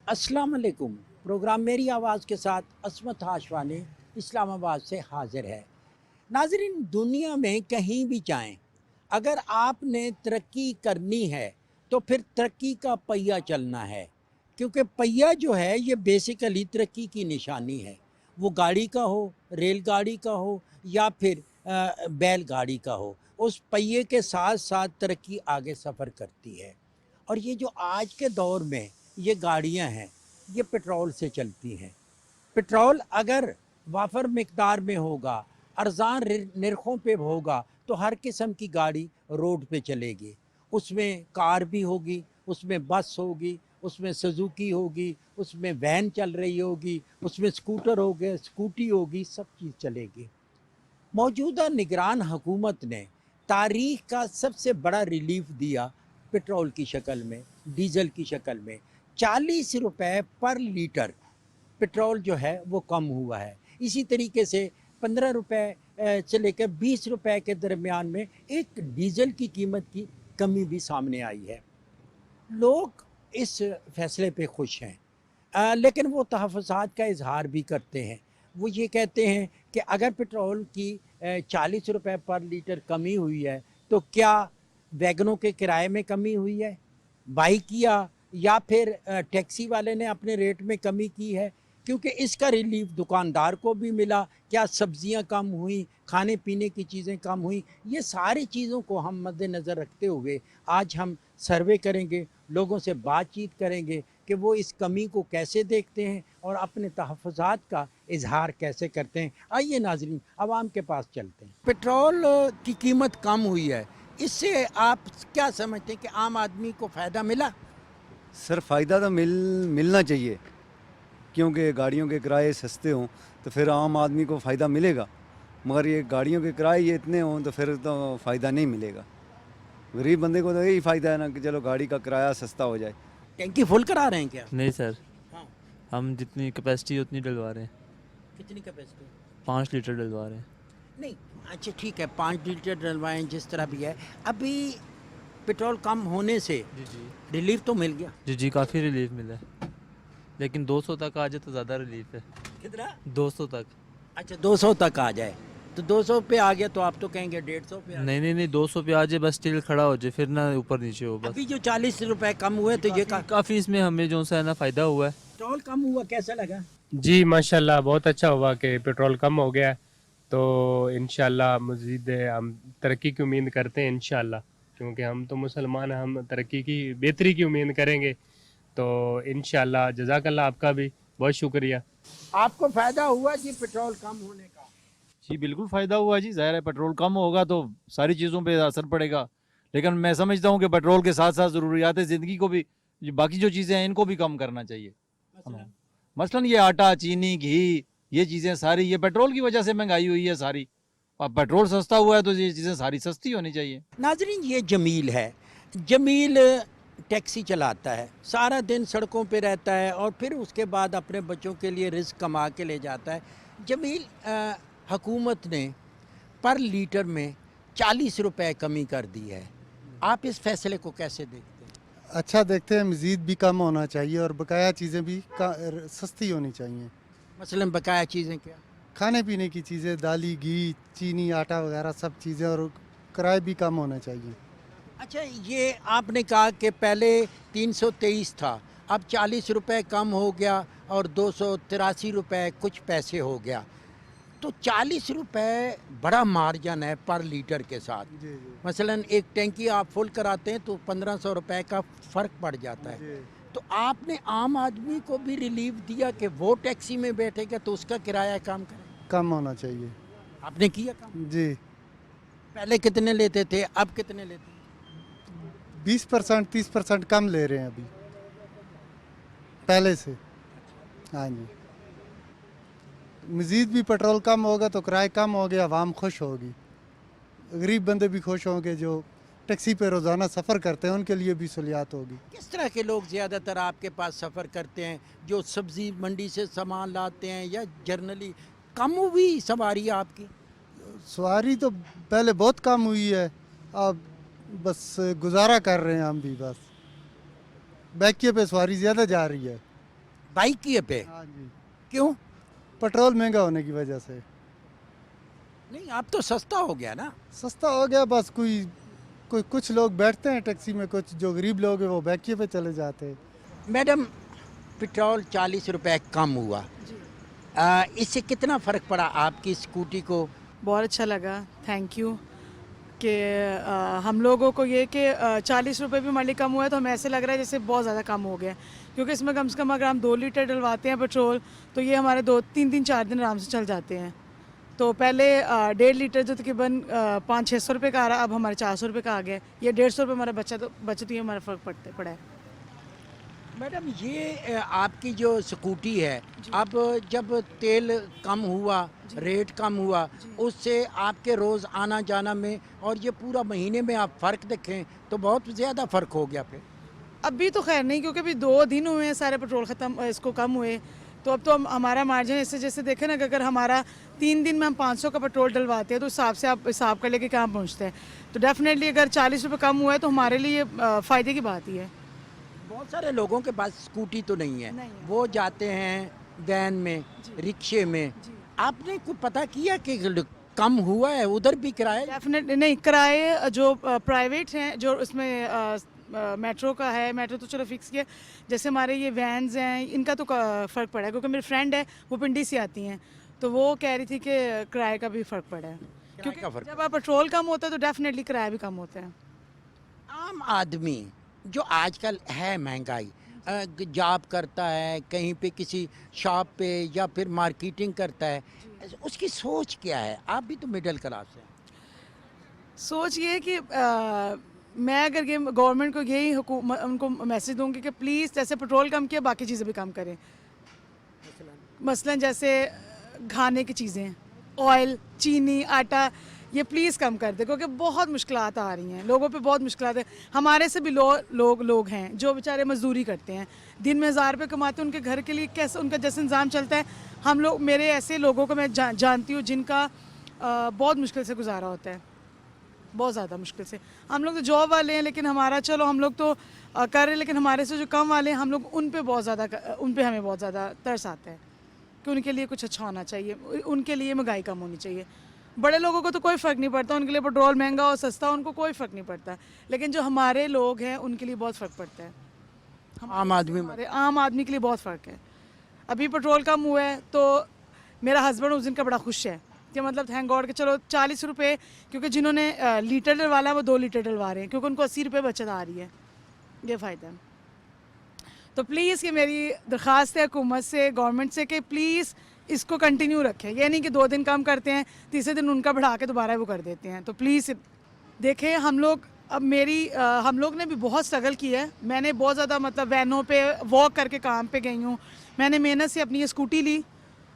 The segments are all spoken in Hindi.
अस्सलाम वालेकुम। प्रोग्राम मेरी आवाज़ के साथ असमत हाशवानी इस्लामाबाद से हाजिर है। नाज़रीन, दुनिया में कहीं भी जाएं, अगर आपने तरक्की करनी है तो फिर तरक्की का पहिया चलना है, क्योंकि पहिया जो है ये बेसिकली तरक्की की निशानी है। वो गाड़ी का हो, रेलगाड़ी का हो या फिर बैलगाड़ी का हो, उस पहिए के साथ साथ तरक्की आगे सफ़र करती है। और ये जो आज के दौर में ये गाड़ियां हैं, ये पेट्रोल से चलती हैं। पेट्रोल अगर वाफर मिकदार में होगा, अरजान निरखों पे होगा, तो हर किस्म की गाड़ी रोड पे चलेगी। उसमें कार भी होगी, उसमें बस होगी, उसमें सुजुकी होगी, उसमें वैन चल रही होगी, उसमें स्कूटर होगे, स्कूटी होगी, सब चीज़ चलेगी। मौजूदा निगरान हुकूमत ने तारीख का सबसे बड़ा रिलीफ दिया पेट्रोल की शक्ल में, डीज़ल की शक्ल में। 40 रुपए पर लीटर पेट्रोल जो है वो कम हुआ है। इसी तरीके से 15 रुपए से लेकर 20 रुपए के दरमियान में एक डीज़ल की कीमत की कमी भी सामने आई है। लोग इस फैसले पे खुश हैं, लेकिन वो तहफ़्फ़ुज़ात का इज़हार भी करते हैं। वो ये कहते हैं कि अगर पेट्रोल की 40 रुपए पर लीटर कमी हुई है, तो क्या वैगनों के किराए में कमी हुई है? बाइक या फिर टैक्सी वाले ने अपने रेट में कमी की है? क्योंकि इसका रिलीफ दुकानदार को भी मिला। क्या सब्जियां कम हुई, खाने पीने की चीज़ें कम हुई? ये सारी चीज़ों को हम मद्देनज़र रखते हुए आज हम सर्वे करेंगे, लोगों से बातचीत करेंगे कि वो इस कमी को कैसे देखते हैं और अपने तहफ़्फ़ुज़ात का इज़हार कैसे करते हैं। आइए नाज़रीन, आवाम के पास चलते हैं। पेट्रोल की कीमत कम हुई है, इससे आप क्या समझते हैं कि आम आदमी को फ़ायदा मिला? सर फ़ायदा तो मिलना चाहिए, क्योंकि गाड़ियों के किराए सस्ते हों तो फिर आम आदमी को फ़ायदा मिलेगा। मगर ये गाड़ियों के किराए ये इतने हों तो फिर तो फ़ायदा नहीं मिलेगा। गरीब बंदे को तो यही फ़ायदा है ना कि चलो गाड़ी का किराया सस्ता हो जाए। टैंकी फुल करा रहे हैं क्या? नहीं सर, हाँ। हम जितनी कैपेसिटी उतनी डलवा रहे हैं। कितनी कैपेसिटी? 5 लीटर डलवा रहे हैं। नहीं, अच्छा ठीक है, 5 लीटर डलवाएं जिस तरह भी है। अभी पेट्रोल कम होने से जी जी। रिलीफ तो मिल गया। जी जी, काफ़ी रिलीफ मिला है, लेकिन 200 तक आ जाए तो ज़्यादा रिलीफ है। कितना? 200 तक। अच्छा, 200 तक आ जाए तो 200 पे आ गया तो आप तो कहेंगे 150 पे आ नहीं जाए। नहीं नहीं, 200 पे आ जाए, बस स्टिल खड़ा हो जाए, फिर ना ऊपर नीचे हो बस। अभी जो 40 रुपए कम हुए तो ये काफ़ी इसमें हमें जो सा है ना फ़ायदा हुआ है। पेट्रोल कम हुआ, कैसा लगा? जी माशाल्लाह बहुत अच्छा हुआ कि पेट्रोल कम हो गया है। तो इंशाल्लाह मज़ीद हम तरक्की की उम्मीद करते हैं इंशाल्लाह, क्योंकि हम तो मुसलमान हैं, हम तरक्की की बेहतरी की उम्मीद करेंगे। तो इंशाल्लाह जज़ाकल्लाह, आपका भी बहुत शुक्रिया। आपको फायदा हुआ जी पेट्रोल कम होने का? जी बिल्कुल फ़ायदा हुआ जी। ज़ाहिर है पेट्रोल कम होगा तो सारी चीज़ों पे असर पड़ेगा, लेकिन मैं समझता हूँ कि पेट्रोल के साथ साथ ज़रूरियात ज़िंदगी को भी, बाकी जो चीज़ें हैं इनको भी कम करना चाहिए। मसलन ये आटा, चीनी, घी, ये चीज़ें सारी ये पेट्रोल की वजह से महंगाई हुई है सारी। अब पेट्रोल सस्ता हुआ है तो ये चीज़ें सारी सस्ती होनी चाहिए। नाजरीन, ये जमील है। जमील टैक्सी चलाता है, सारा दिन सड़कों पे रहता है और फिर उसके बाद अपने बच्चों के लिए रिस्क कमा के ले जाता है। जमील, हुकूमत ने पर लीटर में 40 रुपए कमी कर दी है। आप इस फैसले को कैसे देखते हैं? अच्छा देखते हैं, मज़ीद भी कम होना चाहिए और बकाया चीज़ें भी सस्ती होनी चाहिए। मसलन बकाया चीज़ें क्या? खाने पीने की चीज़ें, दाली, घी, चीनी, आटा वगैरह सब चीज़ें, और किराए भी कम होना चाहिए। अच्छा, ये आपने कहा कि पहले 323 था, अब 40 रुपए कम हो गया और 283 रुपए कुछ पैसे हो गया, तो 40 रुपए बड़ा मार्जिन है पर लीटर के साथ। जी जी मसलन एक टैंकी आप फुल कराते हैं तो 1500 रुपए का फ़र्क पड़ जाता है। जी। तो आपने आम आदमी को भी रिलीफ दिया कि वो टैक्सी में बैठेगा तो उसका किराया कम करे। कम होना चाहिए। आपने किया कम? जी। पहले कितने लेते थे, अब कितने लेते हैं? 20% 30% कम ले रहे हैं अभी पहले से। हाँ जी, मज़ीद भी पेट्रोल कम होगा तो किराए कम हो गया, आवाम खुश होगी, गरीब बंदे भी खुश होंगे, जो टैक्सी पे रोज़ाना सफ़र करते हैं उनके लिए भी सहूलियात होगी। किस तरह के लोग ज़्यादातर आपके पास सफ़र करते हैं? जो सब्ज़ी मंडी से सामान लाते हैं या जर्नली? कम हुई सवारी आपकी? सवारी तो पहले बहुत कम हुई है, अब बस गुजारा कर रहे हैं हम भी, बस बैकिए पे सवारी ज़्यादा जा रही है। बाइक की पे हाँ जी, क्यों? पेट्रोल महंगा होने की वजह से। नहीं, अब तो सस्ता हो गया ना। सस्ता हो गया, बस कोई कोई कुछ लोग बैठते हैं टैक्सी में, कुछ जो गरीब लोग हैं वो बैकिए पे चले जाते हैं। मैडम, पेट्रोल 40 रुपए कम हुआ, इससे कितना फ़र्क पड़ा आपकी स्कूटी को? बहुत अच्छा लगा, थैंक यू कि हम लोगों को ये कि 40 रुपये भी हमारे लिए कम हुआ है, तो हमें ऐसे लग रहा है जैसे बहुत ज़्यादा कम हो गया है, क्योंकि इसमें कम से कम अगर हम 2 लीटर डलवाते हैं पेट्रोल तो ये हमारे 2-3-4 दिन आराम से चल जाते हैं। तो पहले 1.5 लीटर जो तकरीबन 500-600 रुपये का आ रहा, अब हमारे 400 रुपये का आ गया। ये 150 रुपये हमारा बचत हुई, हमारा फ़र्क पड़ा है। मैडम, ये आपकी जो स्कूटी है, अब जब तेल कम हुआ, रेट कम हुआ, उससे आपके रोज़ आना जाना में और ये पूरा महीने में आप फ़र्क देखें तो बहुत ज़्यादा फ़र्क हो गया फिर। अभी तो खैर नहीं, क्योंकि अभी 2 दिन हुए हैं सारे पेट्रोल ख़त्म, इसको कम हुए, तो अब तो हमारा मार्जिन इससे जैसे देखें ना कि अगर हमारा 3 दिन में हम 500 का पेट्रोल डलवाते हैं तो हिसाब से आप हिसाब कर लेके कहाँ पहुँचते हैं। तो डेफिनेटली अगर 40 रुपये कम हुआ है तो हमारे लिए फ़ायदे की बात ही है। बहुत सारे लोगों के पास स्कूटी तो नहीं है, नहीं है। वो जाते हैं वैन में, रिक्शे में। आपने कुछ पता किया कि कम हुआ है उधर भी किराया? डेफिनेटली नहीं, किराए जो प्राइवेट हैं, जो इसमें मेट्रो का है, मेट्रो तो चलो फिक्स किया, जैसे हमारे ये वैन्स हैं इनका तो फ़र्क पड़ा है, क्योंकि मेरी फ्रेंड है वो पिंडी से आती हैं, तो वो कह रही थी कि किराए का भी फ़र्क पड़ा है, क्योंकि का फ़र्क जब आप पेट्रोल कम होता है तो डेफिनेटली किराया भी कम होता है। आम आदमी जो आजकल है महंगाई, जॉब करता है कहीं पे किसी शॉप पे या फिर मार्केटिंग करता है, उसकी सोच क्या है? आप भी तो मिडिल क्लास हैं। सोच ये है कि मैं अगर ये गवर्नमेंट को यही उनको मैसेज दूंगी कि प्लीज़ जैसे पेट्रोल कम किया बाकी चीज़ें भी कम करें। मसलन जैसे खाने की चीज़ें, ऑयल, चीनी, आटा, ये प्लीज़ कम कर दे, क्योंकि बहुत मुश्किलात आ रही हैं, लोगों पे बहुत मुश्किलात है। हमारे से भी लोग हैं जो बेचारे मजदूरी करते हैं, दिन में 1000 रुपये कमाते हैं, उनके घर के लिए कैसे उनका जैसे इंतज़ाम चलता है। हम लोग, मेरे ऐसे लोगों को मैं जानती हूँ जिनका बहुत मुश्किल से गुजारा होता है, बहुत ज़्यादा मुश्किल से। हम लोग तो जॉब वाले हैं, लेकिन हमारा चलो हम लोग तो कर रहे हैं, लेकिन हमारे से जो कम वाले हैं हम लोग उन पे हमें बहुत ज़्यादा तरस आता है कि उनके लिए कुछ अच्छा होना चाहिए, उनके लिए महंगाई कम होनी चाहिए। बड़े लोगों को तो कोई फ़र्क नहीं पड़ता, उनके लिए पेट्रोल महंगा और सस्ता उनको कोई फ़र्क नहीं पड़ता, लेकिन जो हमारे लोग हैं उनके लिए बहुत फ़र्क पड़ता है। आम आदमी में हमारे आम आदमी के लिए बहुत फ़र्क है। अभी पेट्रोल कम हुआ है तो मेरा हस्बैंड उस दिन का बड़ा खुश है कि मतलब थैंक गॉड कि चलो 40 रुपये, क्योंकि जिन्होंने लीटर डलवाना है वो 2 लीटर डलवा रहे हैं, क्योंकि उनको 80 रुपये बचत आ रही है, ये फ़ायदा है। तो प्लीज़ ये मेरी दरख्वास्त है हुकूमत से, गवर्नमेंट से, कि प्लीज़ इसको कंटिन्यू रखें। ये नहीं कि 2 दिन कम करते हैं, तीसरे दिन उनका बढ़ा के दोबारा वो कर देते हैं। तो प्लीज़ देखें, हम लोग हम लोग ने भी बहुत स्ट्रगल किया है। मैंने बहुत ज़्यादा मतलब वैनों पे वॉक करके काम पे गई हूँ, मैंने मेहनत से अपनी ये स्कूटी ली।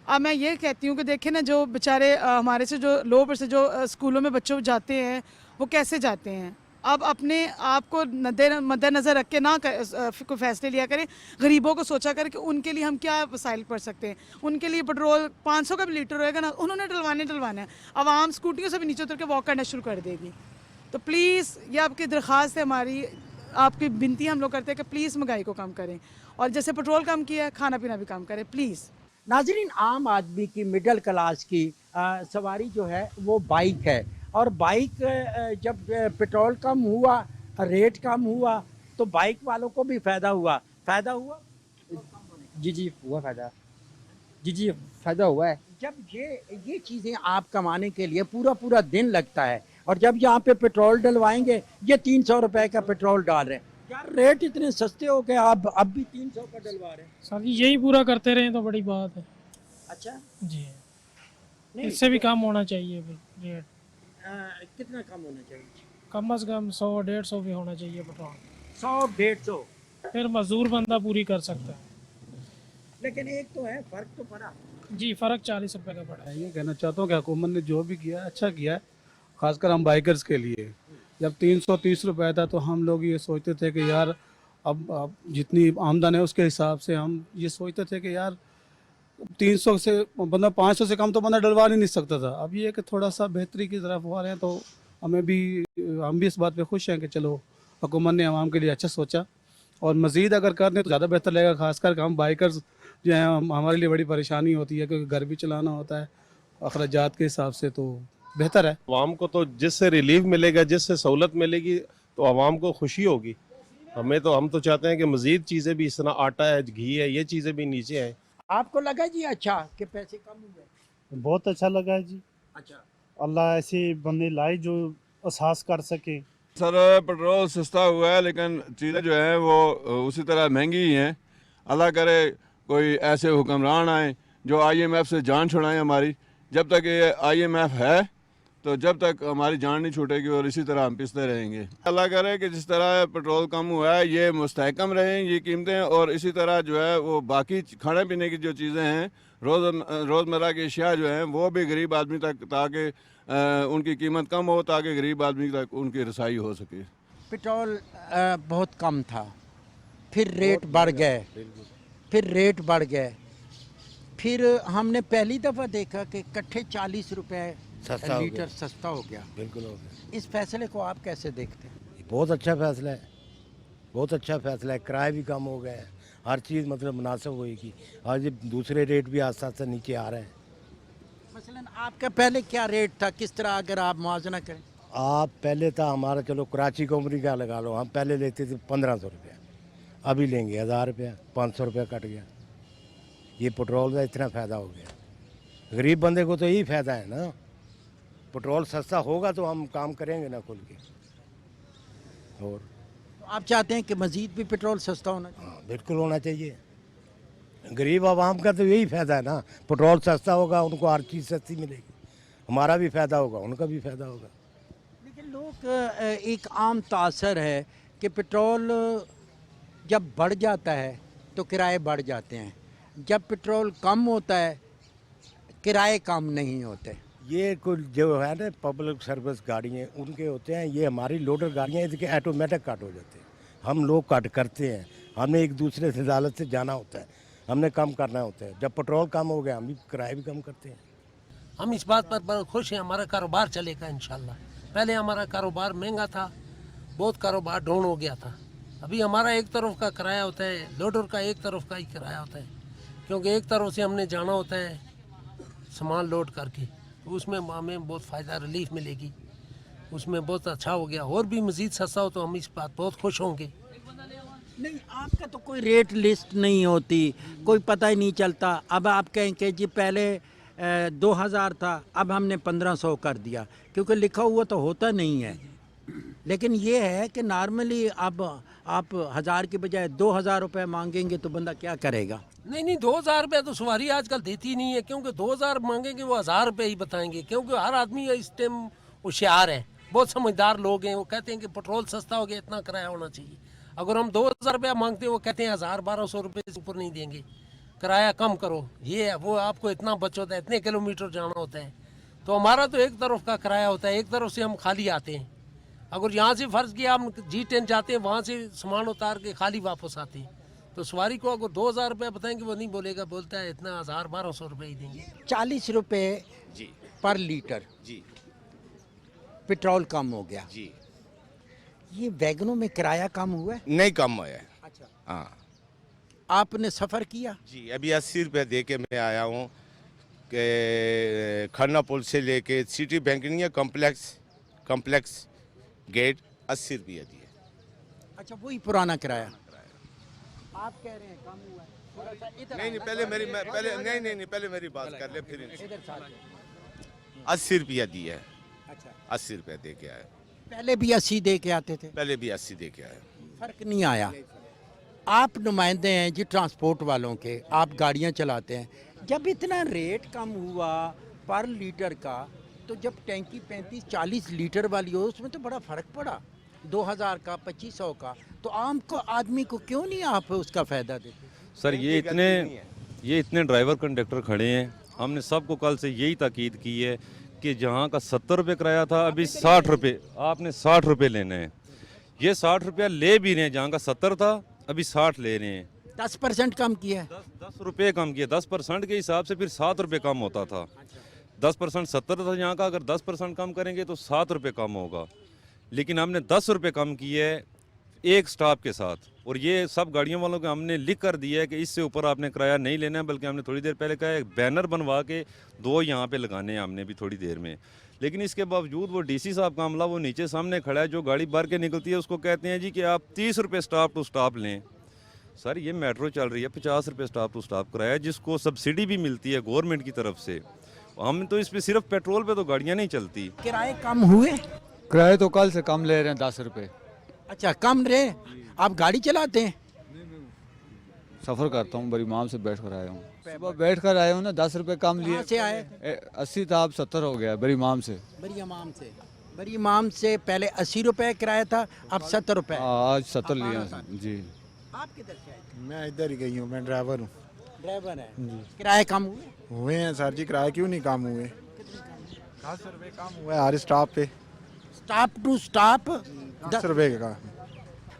अब मैं ये कहती हूँ कि देखें ना, जो बेचारे हमारे से जो लोग से जो स्कूलों में बच्चों जाते हैं वो कैसे जाते हैं। अब अपने आप को मद्देनज़र रख के ना कोई फ़ैसले लिया करें, गरीबों को सोचा करें कि उनके लिए हम क्या वसाइल कर सकते हैं। उनके लिए पेट्रोल 500 का भी लीटर रहेगा ना, उन्होंने डलवाना है। आवाम स्कूटियों से भी नीचे उतर के वॉक करना शुरू कर देगी। तो प्लीज़ ये आपकी दरख्वास्त है, हमारी आपकी विनती हम लोग करते हैं कि प्लीज़ महंगाई को कम करें, और जैसे पेट्रोल कम किया है खाना पीना भी कम करें प्लीज़। नाजरीन, आम आदमी की, मिडिल क्लास की सवारी जो है वो बाइक है, और बाइक जब पेट्रोल कम हुआ, रेट कम हुआ, तो बाइक वालों को भी फ़ायदा हुआ। जी हुआ फ़ायदा, जी फ़ायदा हुआ है। जब ये चीज़ें आप कमाने के लिए पूरा दिन लगता है, और जब यहाँ पे पेट्रोल डलवाएंगे, ये 300 रुपए का पेट्रोल डाल रहे हैं, यार रेट इतने सस्ते हो गए, आप अब भी 300 का डलवा रहे हैं। सर जी यही पूरा करते रहे तो बड़ी बात है। अच्छा, जी नहीं इससे भी कम होना चाहिए रेट, कितना कम होना चाहिए? कम से कम 100-150 भी होना चाहिए पेट्रोल, 100-150। फिर मजदूर बंदा पूरी कर सकता है। लेकिन एक तो है, फ़र्क तो पड़ा। जी फ़र्क 40 रुपये का पड़ा है। ये कहना चाहता हूँ कि हुकूमत ने जो भी किया अच्छा किया है, खासकर हम बाइकर्स के लिए। जब 330 रुपये था तो हम लोग ये सोचते थे कि यार अब जितनी आमदन है उसके हिसाब से हम ये सोचते थे कि यार 300 से बंदा 500 से कम तो बंदा डलवा नहीं सकता था। अब ये कि थोड़ा सा बेहतरी की तरफ आ रहे हैं, तो हम भी इस बात पे खुश हैं कि चलो हुकूमत ने आवाम के लिए अच्छा सोचा, और मज़ीद अगर कर दें तो ज़्यादा बेहतर लगेगा। खासकर हम बाइकर्स जो है हमारे लिए बड़ी परेशानी होती है, क्योंकि घर भी चलाना होता है अखराजात के हिसाब से, तो बेहतर है। आवाम को तो जिससे रिलीफ मिलेगा, जिससे सहूलत मिलेगी, तो आवाम को खुशी होगी। हम तो चाहते हैं कि मज़ीद चीज़ें भी, इस तरह आटा है, घी है, ये चीज़ें भी नीचे आए। आपको लगा जी अच्छा कि पैसे कम हुए? बहुत अच्छा लगा है जी। अच्छा, अल्लाह ऐसे बंदे लाए जो एहसास कर सके। सर पेट्रोल सस्ता हुआ है, लेकिन चीज़ें जो हैं वो उसी तरह महंगी ही हैं। अल्लाह करे कोई ऐसे हुक्मरान आए जो IMF से जान छुड़ाएं हमारी। जब तक ये IMF है तो जब तक हमारी जान नहीं छूटेगी और इसी तरह हम पिसते रहेंगे। अल्लाह करे कि जिस तरह पेट्रोल कम हुआ है ये मुस्तहकम रहें ये कीमतें, और इसी तरह जो है वो बाकी खाने पीने की जो चीज़ें हैं, रोज़मर्रा की अशिया जो हैं वो भी गरीब आदमी तक, ताकि उनकी कीमत कम हो, ताकि गरीब आदमी तक उनकी रसाई हो सके। पेट्रोल बहुत कम था, फिर रेट बढ़ गए, फिर हमने पहली दफ़ा देखा कि इकट्ठे 40 रुपए लीटर सस्ता हो गया। बिल्कुल हो गया। इस फैसले को आप कैसे देखते हैं? बहुत अच्छा फैसला है, बहुत अच्छा फैसला है। किराए भी कम हो गए हैं, हर चीज़ मतलब मुनासिब होएगी। आज ये दूसरे रेट भी आस्ते आस्ते नीचे आ रहे हैं। मसलन आपका पहले क्या रेट था, किस तरह अगर आप मुआवजा करें? आप पहले था हमारा, चलो कराची कंपनी का लगा लो, हम पहले लेते थे 1500 रुपया, अभी लेंगे 1000 रुपया, 500 रुपया कट गया। ये पेट्रोल का इतना फ़ायदा हो गया। गरीब बंदे को तो यही फ़ायदा है ना, पेट्रोल सस्ता होगा तो हम काम करेंगे ना खुल के। और आप चाहते हैं कि मज़ीद भी पेट्रोल सस्ता होना चाहिए? हाँ, बिल्कुल होना चाहिए। गरीब आवाम का तो यही फ़ायदा है ना, पेट्रोल सस्ता होगा उनको हर चीज़ सस्ती मिलेगी, हमारा भी फ़ायदा होगा, उनका भी फ़ायदा होगा। लेकिन लोग एक आम तासर है कि पेट्रोल जब बढ़ जाता है तो किराए बढ़ जाते हैं, जब पेट्रोल कम होता है किराए कम नहीं होते। ये कुछ जो है ना पब्लिक सर्विस गाड़ियाँ उनके होते हैं, ये हमारी लोडर गाड़ियाँ इसके ऑटोमेटिक कट हो जाते हैं। हम लोग कट करते हैं, हमने एक दूसरे से अदालत से जाना होता है, हमने कम करना होता है। जब पेट्रोल कम हो गया हम भी किराए भी कम करते हैं। हम इस बात पर बहुत खुश हैं, हमारा कारोबार चलेगा इंशाल्लाह। पहले हमारा कारोबार महंगा था, बहुत कारोबार डाउन हो गया था। अभी हमारा एक तरफ का किराया होता है, लोडर का एक तरफ का ही किराया होता है, क्योंकि एक तरफ से हमने जाना होता है सामान लोड करके, तो उसमें हमें बहुत फ़ायदा रिलीफ मिलेगी, उसमें बहुत अच्छा हो गया। और भी मज़ीद सस्ता हो तो हम इस बात बहुत खुश होंगे। नहीं, आपका तो कोई रेट लिस्ट नहीं होती, कोई पता ही नहीं चलता। अब आप कहें कि जी पहले 2000 था, अब हमने 1500 कर दिया, क्योंकि लिखा हुआ तो होता नहीं है। लेकिन ये है कि नॉर्मली अब आप 1000 के बजाय 2000 रुपये मांगेंगे तो बंदा क्या करेगा? नहीं 2000 रुपये तो सवारी आजकल देती नहीं है, क्योंकि 2000 मांगेंगे वो 1000 रुपये ही बताएंगे, क्योंकि हर आदमी इस टाइम होशियार है, बहुत समझदार लोग हैं। वो कहते हैं कि पेट्रोल सस्ता हो गया, इतना किराया होना चाहिए। अगर हम 2000 रुपया मांगते हैं वो कहते हैं 1000-1200 रुपये से ऊपर नहीं देंगे, किराया कम करो। ये है वो, आपको इतना बच होता है, इतने किलोमीटर जाना होता है। तो हमारा तो एक तरफ का किराया होता है, एक तरफ से हम खाली आते हैं। अगर यहाँ से फ़र्ज़ किया हम G10 जाते हैं, वहाँ से सामान उतार के खाली वापस आते हैं, तो सवारी को अगर 2000 रुपये बताएंगे वो नहीं बोलेगा, बोलता है इतना 1000-1200 रुपये ही देंगे। 40 रुपये जी पर लीटर जी पेट्रोल कम हो गया जी। ये वैगनों में किराया कम हुआ है? नहीं कम हुआ है। अच्छा, हाँ आपने सफ़र किया? जी, अभी 80 रुपये दे के मैं आया हूँ कि खन्ना पुल से लेके सिटी बैंक नहीं है, कॉम्प्लेक्स गेट 80 रुपये दिए। अच्छा, वही पुराना किराया आप कह रहे हैं कम हुआ है? थोड़ा सा इधर नहीं आना। पहले मेरी बात कर ले, फिर इधर साथ में। 80 रुपया दिया है। अच्छा, 80 रुपये दे के आए, पहले भी 80 दे के आते थे, पहले भी 80 दे के आए। फर्क नहीं आया। आप नुमाइंदे हैं जी ट्रांसपोर्ट वालों के, आप गाड़ियां चलाते हैं, जब इतना रेट कम हुआ पर लीटर का, तो जब टैंकी 35-40 लीटर वाली हो उसमें तो बड़ा फ़र्क पड़ा, 2000 का 2500 का, तो आम को आदमी को क्यों नहीं आप उसका फ़ायदा देते? सर ये इतने ड्राइवर कंडक्टर खड़े हैं, हमने सबको कल से यही ताकीद की है कि जहाँ का 70 रुपये किराया था अभी 60 रुपये, आपने 60 रुपये लेने हैं। ये 60 रुपया ले भी रहे हैं, जहाँ का 70 था अभी 60 ले रहे हैं। 10% कम किया है। 10 रुपये कम किया, 10% के हिसाब से फिर 7 रुपये कम होता था। 10% 70 था यहाँ का, अगर 10% कम करेंगे तो 7 रुपये कम होगा, लेकिन हमने 10 रुपये कम किए है। एक स्टॉप के साथ। और ये सब गाड़ियों वालों को हमने लिख कर दिया है कि इससे ऊपर आपने किराया नहीं लेना है, बल्कि हमने थोड़ी देर पहले कहा है बैनर बनवा के 2 यहाँ पे लगाने हैं हमने भी थोड़ी देर में। लेकिन इसके बावजूद वो डीसी साहब का अमला वो नीचे सामने खड़ा है, जो गाड़ी भर के निकलती है उसको कहते हैं जी कि आप 30 रुपये स्टॉप टू स्टॉप लें। सर ये मेट्रो चल रही है 50 रुपये स्टॉप टू स्टॉप किराया, जिसको सब्सिडी भी मिलती है गवर्नमेंट की तरफ से। हम तो इस पे सिर्फ पेट्रोल पे तो गाड़ियाँ नहीं चलती। किराए कम हुए? किराए तो कल से कम ले रहे हैं 10 रुपये। अच्छा, कम रहे। आप गाड़ी चलाते हैं? सफ़र करता हूँ, बड़ी माम से बैठ कर आया हूँ। सुबह बैठ कर आया हूँ ना, 10 रुपये कम लिए। कहाँ से आए? 80 था, अब 70 हो गया बड़ी माम से। बड़ी इमाम से? बड़ी इमाम से पहले 80 रुपए किराया था, अब 70 रुपए। आज 70 लिए जी। आप किधर से आए? मैं इधर ही गई हूँ, मैं ड्राइवर हूँ। ड्राइवर है? किराए कम हुए हैं सर जी, किराए क्यों नहीं कम हुए? 10 रुपये कम हुआ है हर स्टॉप पे। स्टॉप टू स्टॉप 10 रुपये का।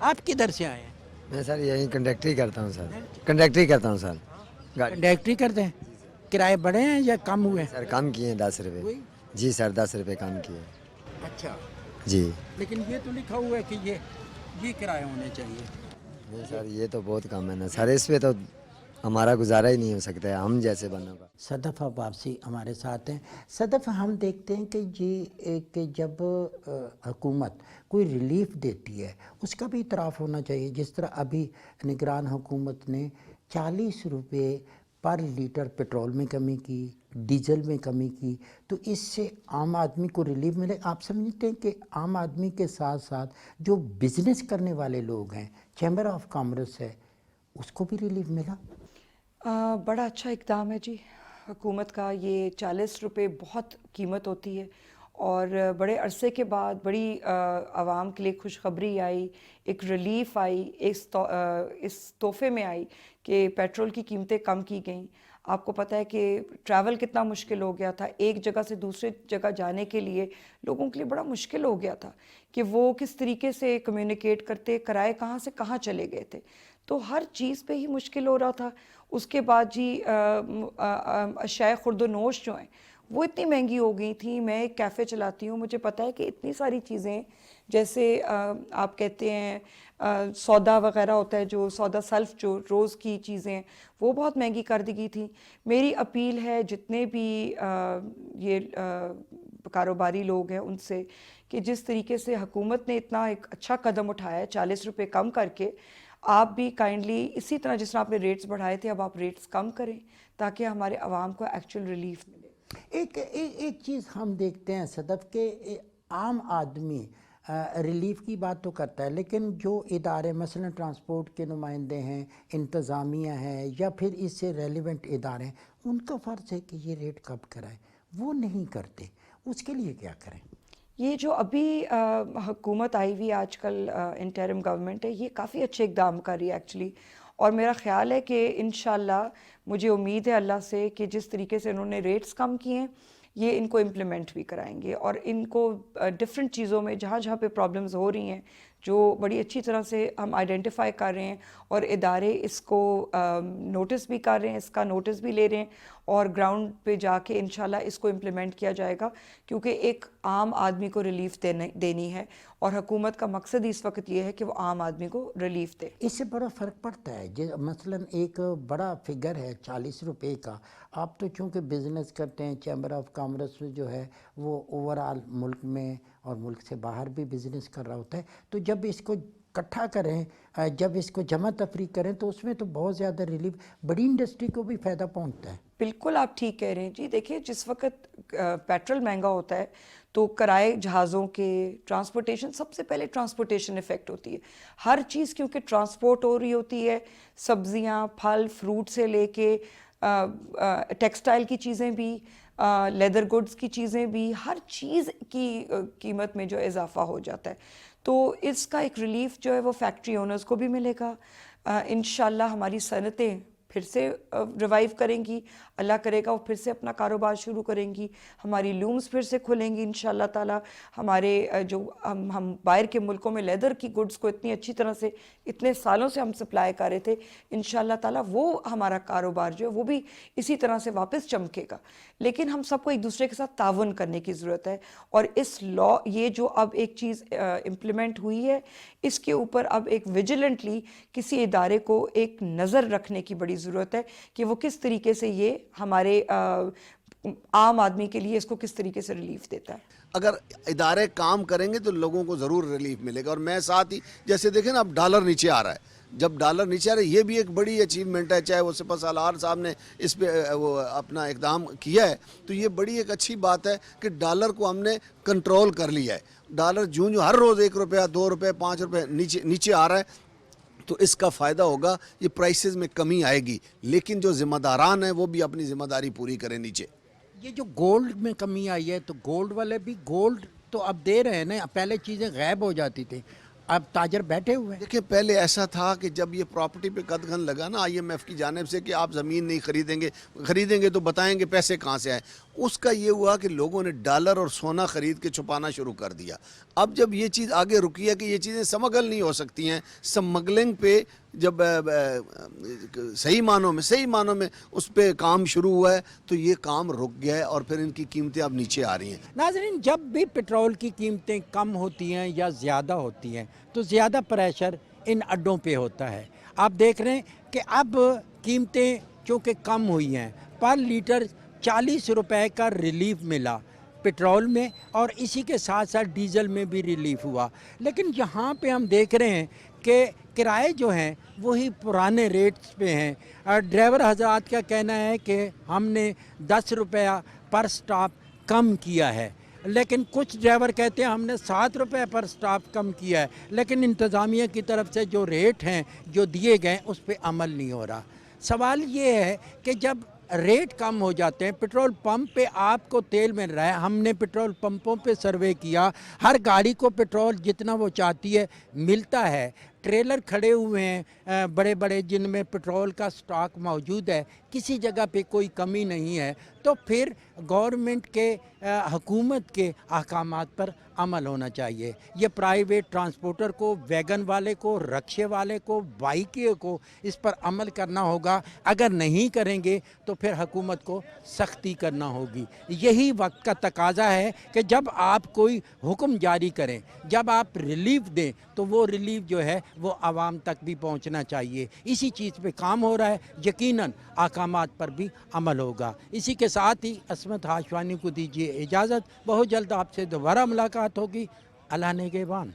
आप किधर से आए हैं? मैं सर यही कंडक्टरी करता हूँ सर, कंडक्टरी करता हूँ सर। कंडक्टरी करते हैं? किराए बढ़े हैं या कम हुए? सर कम किए हैं 10 रुपये। जी सर 10 रुपये कम किए। अच्छा जी। लेकिन ये तो लिखा हुआ है कि ये किराए होने चाहिए। नहीं सर ये तो बहुत कम है ना सर, इस पे तो हमारा गुजारा ही नहीं हो सकता है हम जैसे बनों का। सदफ़ वापसी हमारे साथ हैं। सदफ़, हम देखते हैं कि कि जब हुकूमत कोई रिलीफ देती है उसका भी इतराफ़ होना चाहिए। जिस तरह अभी निगरान हुकूमत ने 40 रुपये पर लीटर पेट्रोल में कमी की, डीजल में कमी की, तो इससे आम आदमी को रिलीफ मिले। आप समझते हैं कि आम आदमी के साथ साथ जो बिज़नेस करने वाले लोग हैं, चैम्बर ऑफ कॉमर्स है, उसको भी रिलीफ मिला? बड़ा अच्छा इक़दाम है जी हुकूमत का। ये 40 रुपये बहुत कीमत होती है और बड़े अरसे के बाद बड़ी आवाम के लिए खुशखबरी आई, एक रिलीफ आई, इस तोहफे में आई कि पेट्रोल की कीमतें कम की गईं। आपको पता है कि ट्रैवल कितना मुश्किल हो गया था, एक जगह से दूसरी जगह जाने के लिए लोगों के लिए बड़ा मुश्किल हो गया था कि वो किस तरीके से कम्युनिकेट करते, किराए कहाँ से कहाँ चले गए थे, तो हर चीज़ पे ही मुश्किल हो रहा था। उसके बाद जी अशाए खुर्दनोश जो हैं वो इतनी महंगी हो गई थी। मैं एक कैफ़े चलाती हूँ, मुझे पता है कि इतनी सारी चीज़ें जैसे आप कहते हैं सौदा वग़ैरह होता है, जो सौदा सल्फ़ जो रोज़ की चीज़ें वो बहुत महंगी कर दी गई थी। मेरी अपील है जितने भी ये कारोबारी लोग हैं उनसे कि जिस तरीके से हुकूमत ने इतना एक अच्छा कदम उठाया है 40 रुपये कम करके, आप भी काइंडली इसी तरह जिस तरह आपने रेट्स बढ़ाए थे अब आप रेट्स कम करें ताकि हमारे आवाम को एक्चुअल रिलीफ मिले। एक चीज़ हम देखते हैं सदफ के आम आदमी रिलीफ की बात तो करता है, लेकिन जो इदारे मसलन ट्रांसपोर्ट के नुमाइंदे हैं, इंतज़ामिया है या फिर इससे रेलिवेंट इदारे हैं, उनका फ़र्ज़ है कि ये रेट कम कराएं, वो नहीं करते। उसके लिए क्या करें? ये जो अभी हुकूमत आई हुई आजकल इंटरिम गवर्नमेंट है, ये काफ़ी अच्छे इक़दाम कर रही है एक्चुअली, और मेरा ख़्याल है कि इंशाल्लाह मुझे उम्मीद है अल्लाह से कि जिस तरीके से इन्होंने रेट्स कम किए हैं ये इनको इम्प्लीमेंट भी कराएंगे और इनको डिफरेंट चीज़ों में जहाँ जहाँ पे प्रॉब्लम्स हो रही हैं जो बड़ी अच्छी तरह से हम आइडेंटिफाई कर रहे हैं और इदारे इसको नोटिस भी कर रहे हैं, इसका नोटिस भी ले रहे हैं और ग्राउंड पे जाके इंशाल्लाह इसको इम्प्लीमेंट किया जाएगा, क्योंकि एक आम आदमी को रिलीफ देनी है और हुकूमत का मकसद इस वक्त ये है कि वो आम आदमी को रिलीफ दे। इससे बड़ा फ़र्क पड़ता है। जो मसलन एक बड़ा फिगर है 40 रुपये का, आप तो चूँकि बिज़नेस करते हैं, चैम्बर ऑफ कॉमर्स जो है वो ओवरऑल मुल्क में और मुल्क से बाहर भी बिज़नेस कर रहा होता है, तो जब इसको इकट्ठा करें, जब इसको जमा तफरी करें तो उसमें तो बहुत ज़्यादा रिलीफ, बड़ी इंडस्ट्री को भी फ़ायदा पहुंचता है। बिल्कुल आप ठीक कह रहे हैं जी। देखिए जिस वक्त पेट्रोल महंगा होता है तो किराए जहाज़ों के, ट्रांसपोर्टेशन, सबसे पहले ट्रांसपोर्टेशन इफ़ेक्ट होती है। हर चीज़ क्योंकि ट्रांसपोर्ट हो रही होती है, सब्ज़ियाँ, फल, फ्रूट से लेके टेक्सटाइल की चीज़ें भी, लेदर गुड्स की चीज़ें भी, हर चीज़ की कीमत में जो इजाफ़ा हो जाता है, तो इसका एक रिलीफ जो है वो फैक्ट्री ओनर्स को भी मिलेगा। इंशाल्लाह हमारी सनतें फिर से रिवाइव करेंगी, अल्लाह करेगा वो फिर से अपना कारोबार शुरू करेंगी, हमारी लूम्स फिर से खुलेंगी इंशाल्लाह ताला। हमारे जो हम बाहर के मुल्कों में लेदर की गुड्स को इतनी अच्छी तरह से इतने सालों से हम सप्लाई कर रहे थे, इंशाल्लाह ताला वो हमारा कारोबार जो है वो भी इसी तरह से वापस चमकेगा। लेकिन हम सबको एक दूसरे के साथ तावन करने की ज़रूरत है, और इस लॉ ये जो अब एक चीज़ इम्प्लीमेंट हुई है, इसके ऊपर अब एक विजिलेंटली किसी इदारे को एक नज़र रखने की बड़ी ज़रूरत है कि वो किस तरीके से ये हमारे आम आदमी के लिए इसको किस तरीके से रिलीफ देता है। अगर इदारे काम करेंगे तो लोगों को ज़रूर रिलीफ मिलेगा। और मैं साथ ही जैसे देखें ना, अब डॉलर नीचे आ रहा है, जब डॉलर नीचे आ रहा है ये भी एक बड़ी अचीवमेंट है। चाहे वो सिपह सालार साहब ने इस पे वो अपना इकदाम किया है, तो ये बड़ी एक अच्छी बात है कि डॉलर को हमने कंट्रोल कर लिया है। डॉलर जूं हर रोज़ 1 रुपया 2 रुपये 5 रुपये नीचे आ रहा है, तो इसका फ़ायदा होगा, ये प्राइसेस में कमी आएगी। लेकिन जो ज़िम्मेदारान हैं वो भी अपनी ज़िम्मेदारी पूरी करें। नीचे ये जो गोल्ड में कमी आई है, तो गोल्ड वाले भी गोल्ड तो अब दे रहे हैं ना, पहले चीज़ें गायब हो जाती थी, अब ताजर बैठे हुए हैं। देखिए पहले ऐसा था कि जब ये प्रॉपर्टी पे कदगन लगा ना IMF की जानिब से कि आप ज़मीन नहीं खरीदेंगे तो बताएंगे पैसे कहाँ से आए, उसका ये हुआ कि लोगों ने डॉलर और सोना ख़रीद के छुपाना शुरू कर दिया। अब जब ये चीज़ आगे रुकी है कि ये चीज़ें स्मगल नहीं हो सकती हैं, स्मगलिंग पे जब सही मानों में उस पर काम शुरू हुआ है, तो ये काम रुक गया है और फिर इनकी कीमतें अब नीचे आ रही हैं। नाज़रीन, जब भी पेट्रोल की कीमतें कम होती हैं या ज़्यादा होती हैं तो ज़्यादा प्रेशर इन अड्डों पे होता है। आप देख रहे हैं कि अब कीमतें चूँकि कम हुई हैं, पर लीटर 40 रुपए का रिलीफ मिला पेट्रोल में, और इसी के साथ साथ डीजल में भी रिलीफ हुआ। लेकिन यहाँ पे हम देख रहे हैं कि किराए जो हैं वही पुराने रेट्स पे हैं। ड्राइवर हजरात का कहना है कि हमने 10 रुपया पर स्टॉप कम किया है, लेकिन कुछ ड्राइवर कहते हैं हमने 7 रुपये पर स्टॉप कम किया है, लेकिन इंतज़ामिया की तरफ से जो रेट हैं जो दिए गए उस पर अमल नहीं हो रहा। सवाल ये है कि जब रेट कम हो जाते हैं, पेट्रोल पंप पे आपको तेल मिल रहा है, हमने पेट्रोल पंपों पे सर्वे किया, हर गाड़ी को पेट्रोल जितना वो चाहती है मिलता है, ट्रेलर खड़े हुए हैं बड़े बड़े जिनमें पेट्रोल का स्टॉक मौजूद है, किसी जगह पे कोई कमी नहीं है, तो फिर गवर्नमेंट के हुकूमत के अहकामात पर अमल होना चाहिए। ये प्राइवेट ट्रांसपोर्टर को, वैगन वाले को, रक्शे वाले को, बाइकियों को इस पर अमल करना होगा। अगर नहीं करेंगे तो फिर हुकूमत को सख्ती करना होगी। यही वक्त का तकाजा है कि जब आप कोई हुक्म जारी करें, जब आप रिलीफ दें, तो वो रिलीफ जो है वो आवाम तक भी पहुंचना चाहिए। इसी चीज़ पे काम हो रहा है, यकीनन अहकामात पर भी अमल होगा। इसी के साथ ही असमत हाशवानी को दीजिए इजाज़त। बहुत जल्द आपसे दोबारा मुलाकात होगी। अल्लाह नेगेबान।